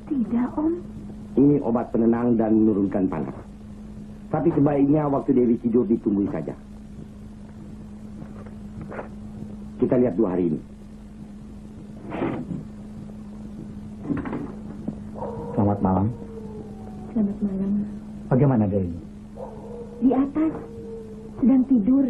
Speaker 4: Tidak, Om.
Speaker 3: Ini obat penenang dan menurunkan panas. Tapi sebaiknya waktu Dewi tidur ditunggu saja. Kita lihat 2 hari ini.
Speaker 5: Selamat malam.
Speaker 4: Selamat malam.
Speaker 5: Bagaimana Dewi?
Speaker 4: Di atas, sedang tidur.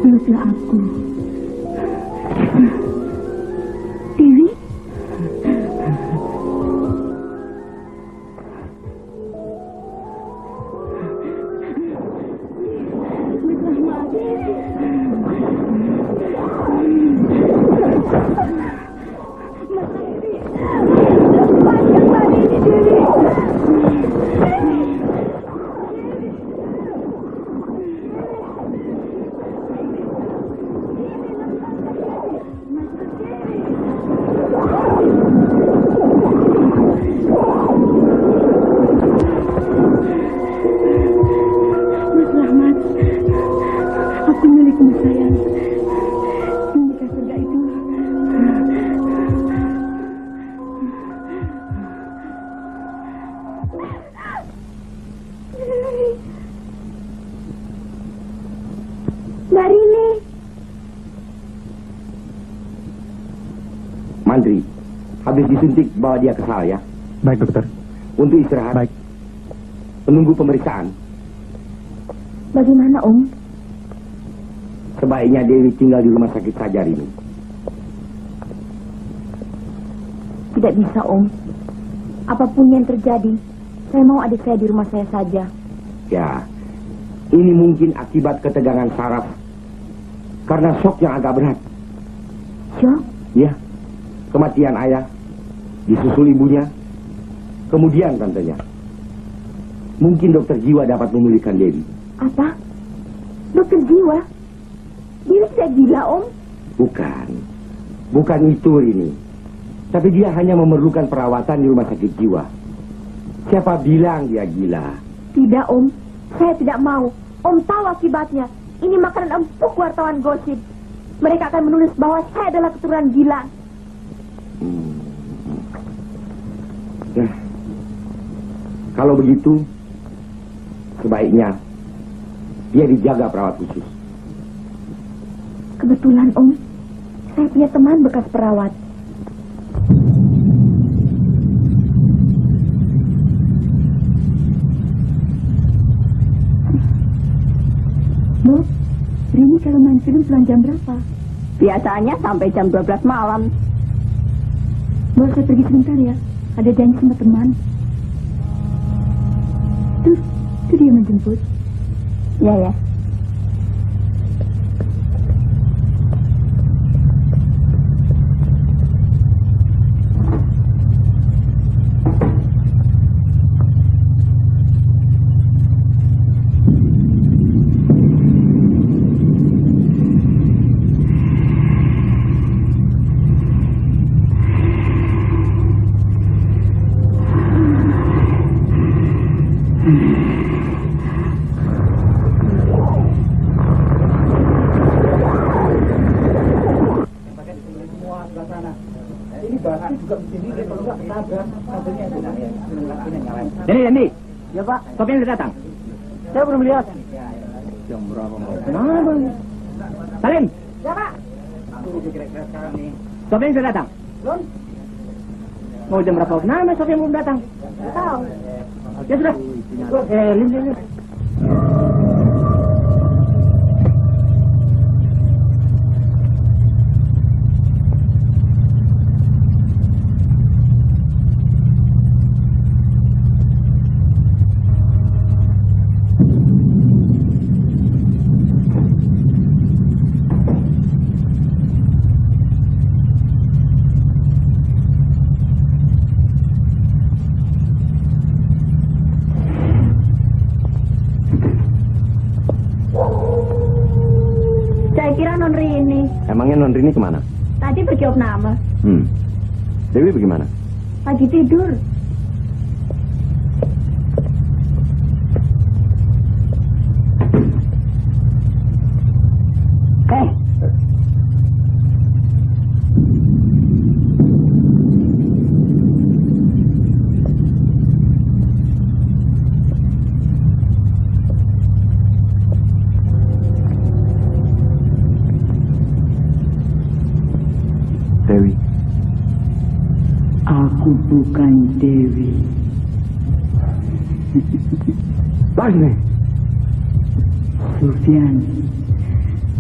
Speaker 2: Peluklah aku. Dewi?
Speaker 3: Mantri, habis disuntik bawa dia ke sal ya.
Speaker 5: Baik dokter.
Speaker 3: Untuk istirahat.
Speaker 5: Baik.
Speaker 3: Menunggu pemeriksaan.
Speaker 4: Bagaimana Om?
Speaker 3: Sebaiknya Dewi tinggal di rumah sakit saja ini.
Speaker 4: Tidak bisa Om. Apapun yang terjadi, saya mau adik saya di rumah saya saja.
Speaker 3: Ya, ini mungkin akibat ketegangan saraf karena shock yang agak berat.
Speaker 4: Shock?
Speaker 3: Ya, kematian ayah, disusul ibunya, kemudian tantenya. Mungkin dokter jiwa dapat memulihkan Dewi.
Speaker 4: Apa? Dokter jiwa? Dewi tidak gila Om?
Speaker 3: Bukan itu ini. Tapi dia hanya memerlukan perawatan di rumah sakit jiwa. Siapa bilang dia gila?
Speaker 4: Tidak Om, saya tidak mau. Om tahu akibatnya. Ini makanan empuk wartawan gosip. Mereka akan menulis bahwa saya adalah keturunan gila.
Speaker 3: Nah, kalau begitu, sebaiknya dia dijaga perawat khusus.
Speaker 4: Kebetulan Om, saya punya teman bekas perawat.
Speaker 2: Bu, Rini kalau main film pulang jam berapa?
Speaker 6: Biasanya sampai jam 12 malam.
Speaker 2: Boleh saya pergi sebentar ya? Ada janji sama teman. Tuh dia menjemput.
Speaker 4: Ya, ya.
Speaker 1: Ini. Ya Pak. Sopir sudah datang.
Speaker 5: Saya belum lihat.
Speaker 1: Mana Bang? Salim.
Speaker 2: Ya Pak.
Speaker 1: Sopir sudah datang.
Speaker 2: Belum.
Speaker 1: Mau jam berapa? Nah, Sopir belum datang.
Speaker 2: Tahu.
Speaker 1: Ya sudah. Lim.
Speaker 4: Saya kira non Rini.
Speaker 3: Emangnya non Rini kemana?
Speaker 4: Tadi pergi opname.
Speaker 3: Dewi bagaimana?
Speaker 4: Lagi tidur.
Speaker 3: Dewi.
Speaker 2: Aku bukan Dewi.
Speaker 3: Laksmi.
Speaker 2: Sufyan.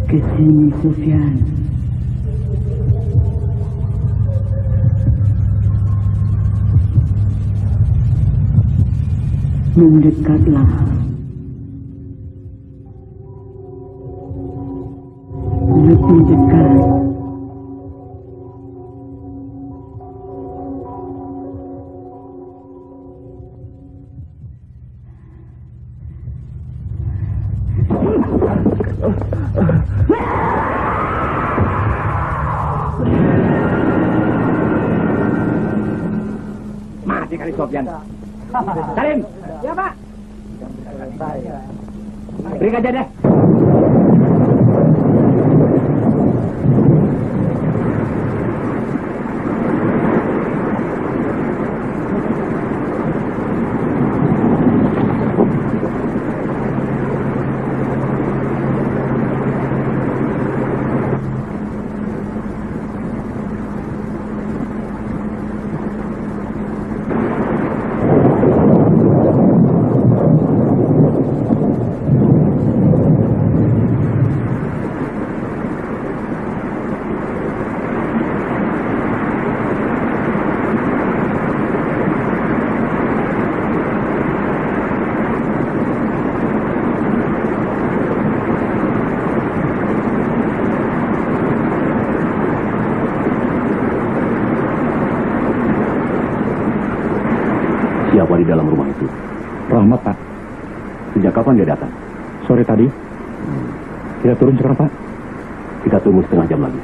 Speaker 2: Kesini Sufyan. Mendekatlah. Lebih dekat.
Speaker 1: Mati kali Sofyan. Salim.
Speaker 2: Ya Pak.
Speaker 1: Beri aja deh. Siapa di dalam rumah itu?
Speaker 5: Rahmat, Pak.
Speaker 1: Sejak kapan dia datang?
Speaker 5: Sore tadi. Kita turun sekarang, Pak.
Speaker 1: Kita tunggu setengah jam lagi.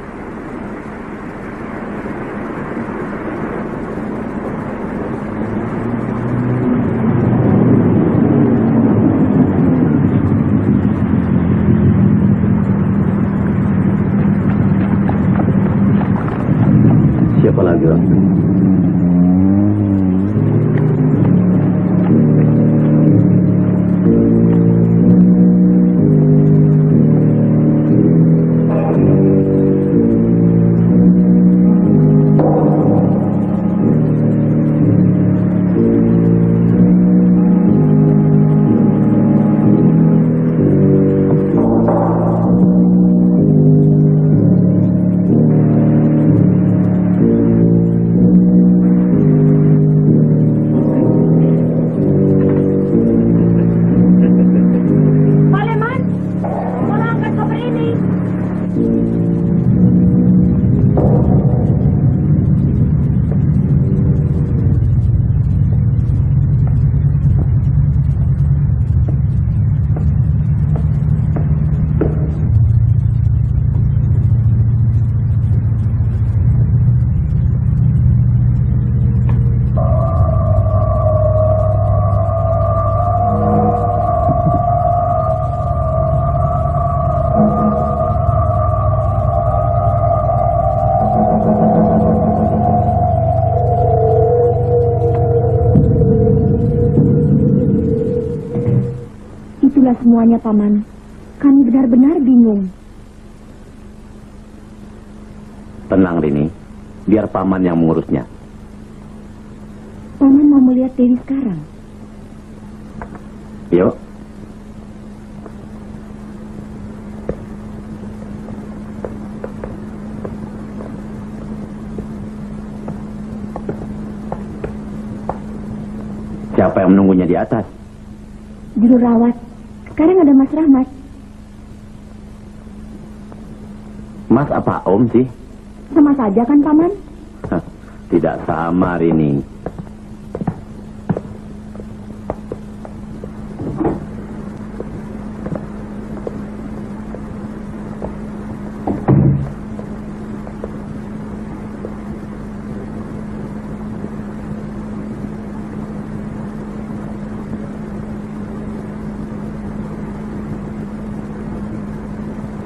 Speaker 1: Siapa lagi, Ram?
Speaker 4: Beginilah semuanya, Paman. Kami benar-benar bingung.
Speaker 1: Tenang, Rini. Biar paman yang mengurusnya.
Speaker 4: Paman mau melihat Dewi sekarang.
Speaker 1: Yuk. Siapa yang menunggunya di atas?
Speaker 4: Juru rawat. Sekarang ada Mas Rahmat.
Speaker 1: Mas apa Om sih?
Speaker 4: Sama saja kan, Paman?
Speaker 1: Hah, tidak sama, Rini.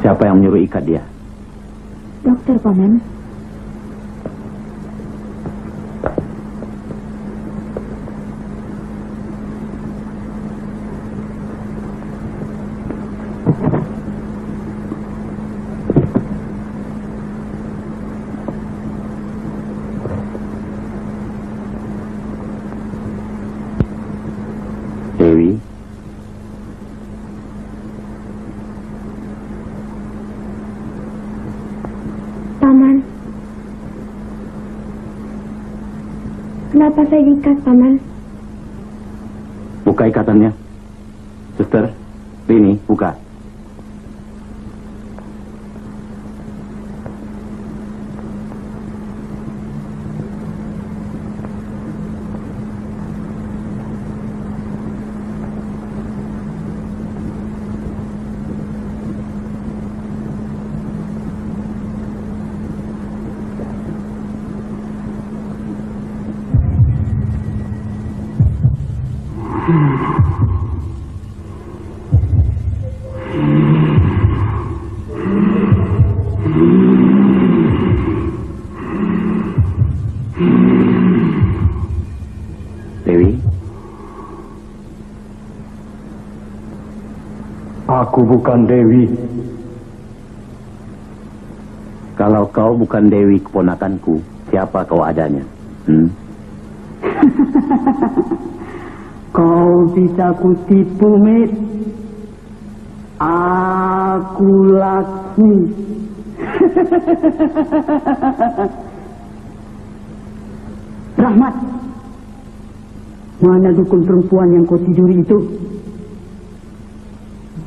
Speaker 1: Siapa yang menyuruh ikat dia?
Speaker 4: Dokter, Paman.
Speaker 1: Dewi.
Speaker 4: Paman. Kenapa saya diikat, Paman?
Speaker 1: Buka ikatannya. Suster, Rini, buka. Dewi,
Speaker 5: Aku bukan Dewi.
Speaker 1: kalau kau bukan Dewi keponakanku, siapa kau adanya?
Speaker 6: Kau bisa kutipu, Mit. Aku Laksmi. Rahmat, mana dukun perempuan yang kau tiduri itu?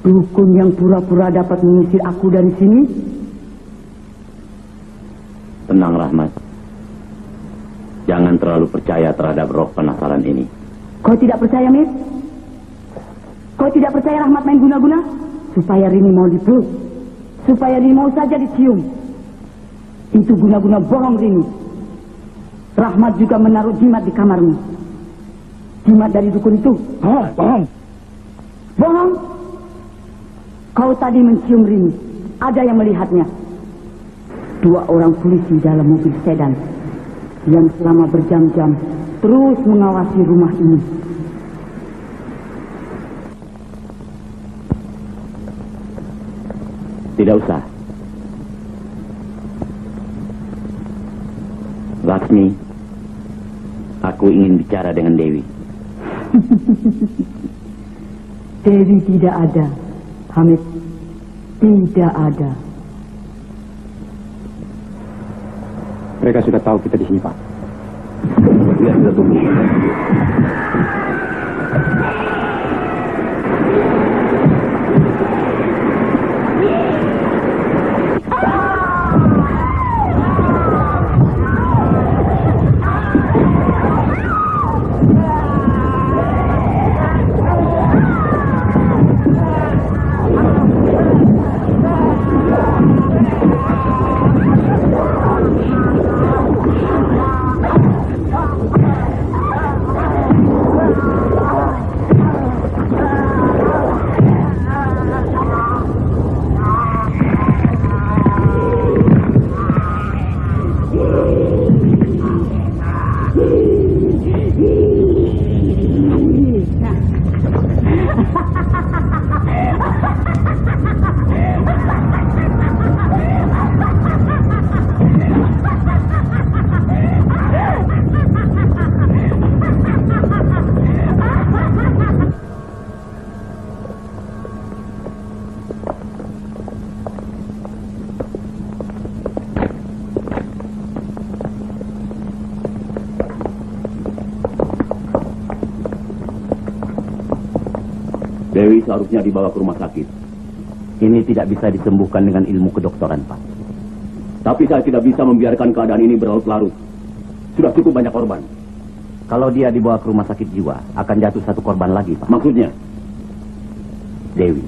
Speaker 6: Dukun yang pura-pura dapat mengusir aku dari sini?
Speaker 1: Tenang, Rahmat. Jangan terlalu percaya terhadap roh penasaran ini.
Speaker 6: Kau tidak percaya, Mit? Kau tidak percaya Rahmat main guna-guna? Supaya Rini mau dipeluk, supaya Rini mau saja dicium. Itu guna-guna bohong, Rini. Rahmat juga menaruh jimat di kamarmu. Jimat dari dukun itu.
Speaker 5: Bohong.
Speaker 6: Bohong? Kau tadi mencium Rini. Ada yang melihatnya. 2 orang polisi dalam mobil sedan yang selama berjam-jam terus mengawasi rumah ini.
Speaker 1: Tidak usah. Laksmi, aku ingin bicara dengan Dewi.
Speaker 6: Dewi tidak ada, Hamid. Tidak ada.
Speaker 5: Mereka sudah tahu kita di sini, Pak.
Speaker 1: Dia sudah tunggu. Dewi seharusnya dibawa ke rumah sakit.
Speaker 7: Ini tidak bisa disembuhkan dengan ilmu kedokteran, Pak.
Speaker 1: Tapi saya tidak bisa membiarkan keadaan ini berlarut-larut. Sudah cukup banyak korban.
Speaker 7: Kalau dia dibawa ke rumah sakit jiwa, akan jatuh satu korban lagi, Pak.
Speaker 1: Maksudnya?
Speaker 7: Dewi.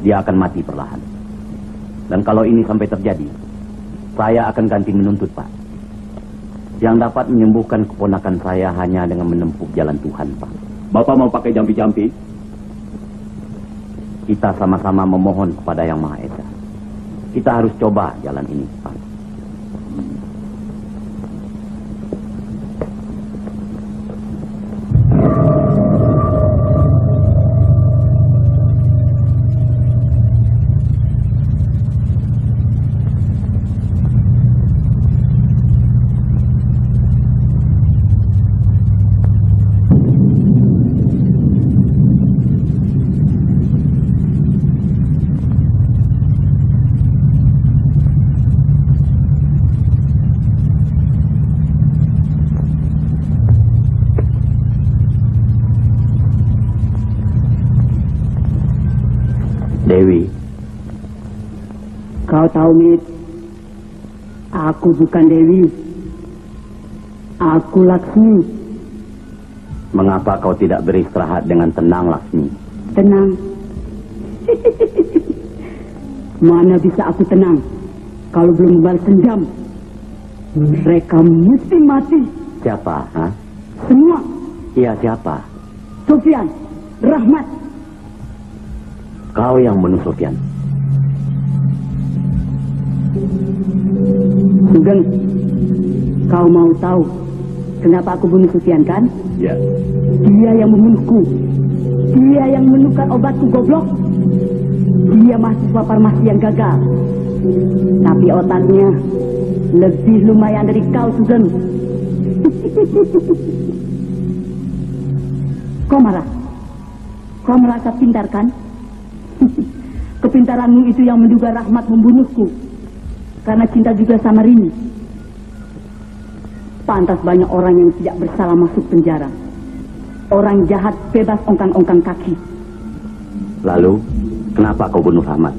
Speaker 7: Dia akan mati perlahan. Dan kalau ini sampai terjadi, saya akan ganti menuntut, Pak. Yang dapat menyembuhkan keponakan saya hanya dengan menempuh jalan Tuhan, Pak.
Speaker 1: Bapak mau pakai jampi-jampi?
Speaker 7: Kita sama-sama memohon kepada Yang Maha Esa. Kita harus coba jalan ini, Pak.
Speaker 1: Dewi.
Speaker 6: Kau tahu, Mit, aku bukan Dewi. Aku Laksmi.
Speaker 7: Mengapa kau tidak beristirahat dengan tenang, Laksmi?
Speaker 6: Tenang. Mana bisa aku tenang kalau belum membalas dendam? Mereka mesti mati.
Speaker 7: Siapa, ha?
Speaker 6: Semua.
Speaker 7: Iya, siapa?
Speaker 6: Sufyan, Rahmat.
Speaker 7: Kau yang bunuh Sufyan.
Speaker 6: Sugeng, kau mau tahu kenapa aku bunuh Sufyan, kan?
Speaker 1: Ya.
Speaker 6: Dia yang membunuhku. Dia yang menukar obatku, goblok. Dia mahasiswa farmasi yang gagal. Tapi otaknya lebih lumayan dari kau, Sugeng. Kau marah? Kau merasa pintar, kan? Kepintaranmu itu yang menduga Rahmat membunuhku karena cinta juga sama Rini. Pantas banyak orang yang tidak bersalah masuk penjara. Orang jahat bebas ongkang-ongkang kaki.
Speaker 7: Lalu, kenapa kau bunuh Rahmat?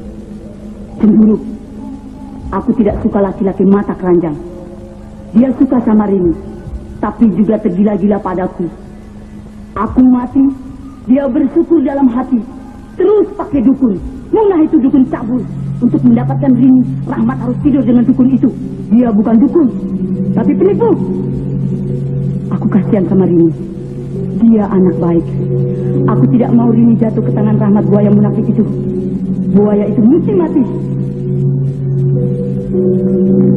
Speaker 6: Cemburu. Aku tidak suka laki-laki mata keranjang. Dia suka sama Rini, tapi juga tergila-gila padaku. Aku mati, dia bersyukur dalam hati. Terus pakai dukun. Munah itu dukun cabul. Untuk mendapatkan Rini, Rahmat harus tidur dengan dukun itu. Dia bukan dukun, tapi penipu. Aku kasihan sama Rini. Dia anak baik. Aku tidak mau Rini jatuh ke tangan Rahmat buaya munafik itu. Buaya itu mesti mati.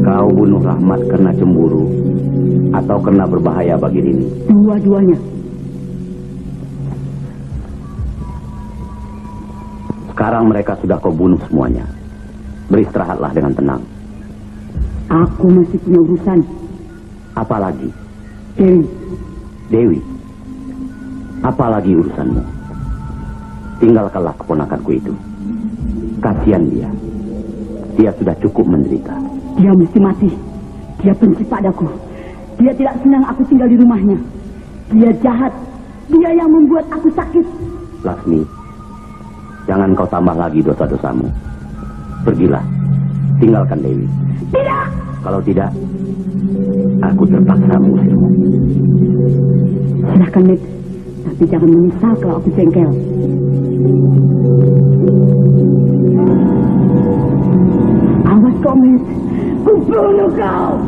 Speaker 7: Kau bunuh Rahmat karena cemburu atau karena berbahaya bagi Rini?
Speaker 6: Dua-duanya.
Speaker 7: Sekarang mereka sudah kau bunuh semuanya. Beristirahatlah dengan tenang.
Speaker 6: Aku masih punya urusan.
Speaker 7: Apalagi?
Speaker 6: Dewi.
Speaker 7: Dewi? Apalagi urusanmu? Tinggalkanlah keponakanku itu. Kasihan dia. Dia sudah cukup menderita.
Speaker 6: Dia mesti mati. Dia benci padaku. Dia tidak senang aku tinggal di rumahnya. Dia jahat. Dia yang membuat aku sakit.
Speaker 7: Laksmi, jangan kau tambah lagi dosa-dosamu. Pergilah, tinggalkan Dewi.
Speaker 6: Tidak!
Speaker 7: Kalau tidak, aku terpaksa mengusirmu.
Speaker 6: Silahkan, Mit. Tapi jangan menyesal kalau aku jengkel. Awas kau, Mit. Kubunuh kau!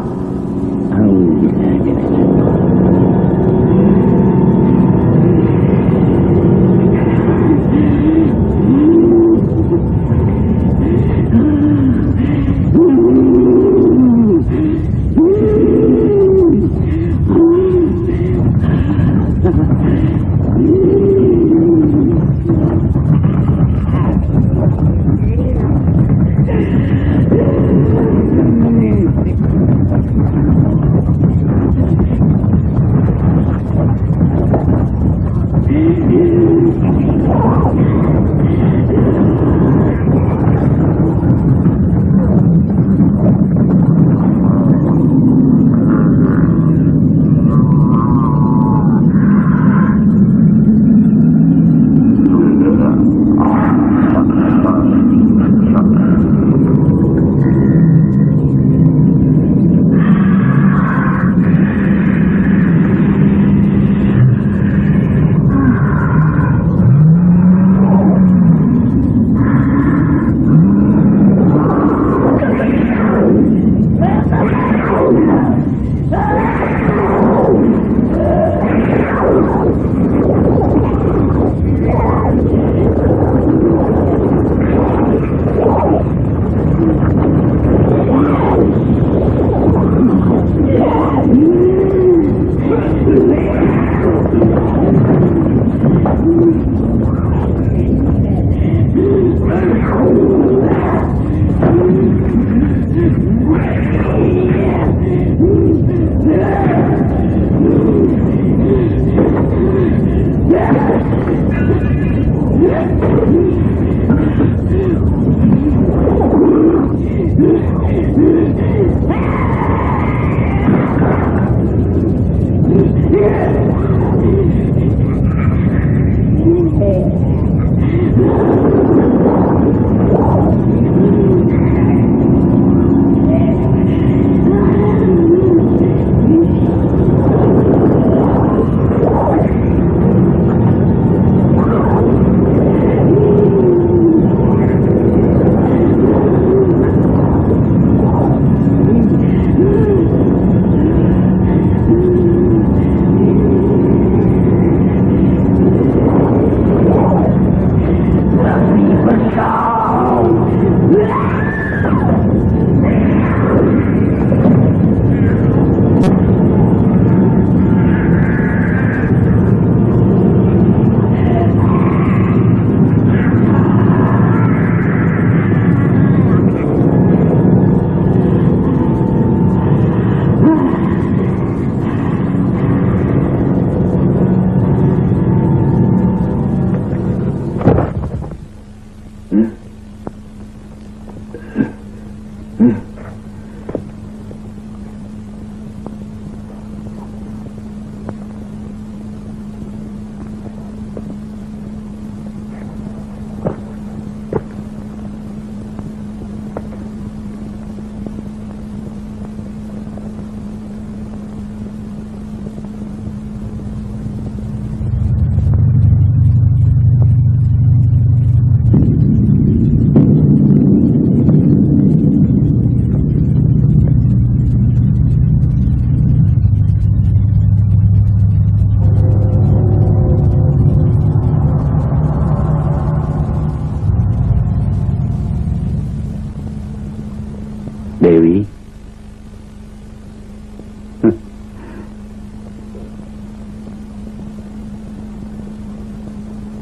Speaker 7: Dewi.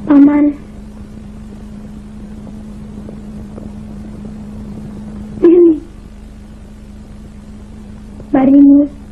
Speaker 4: Paman. Ini. Barimus.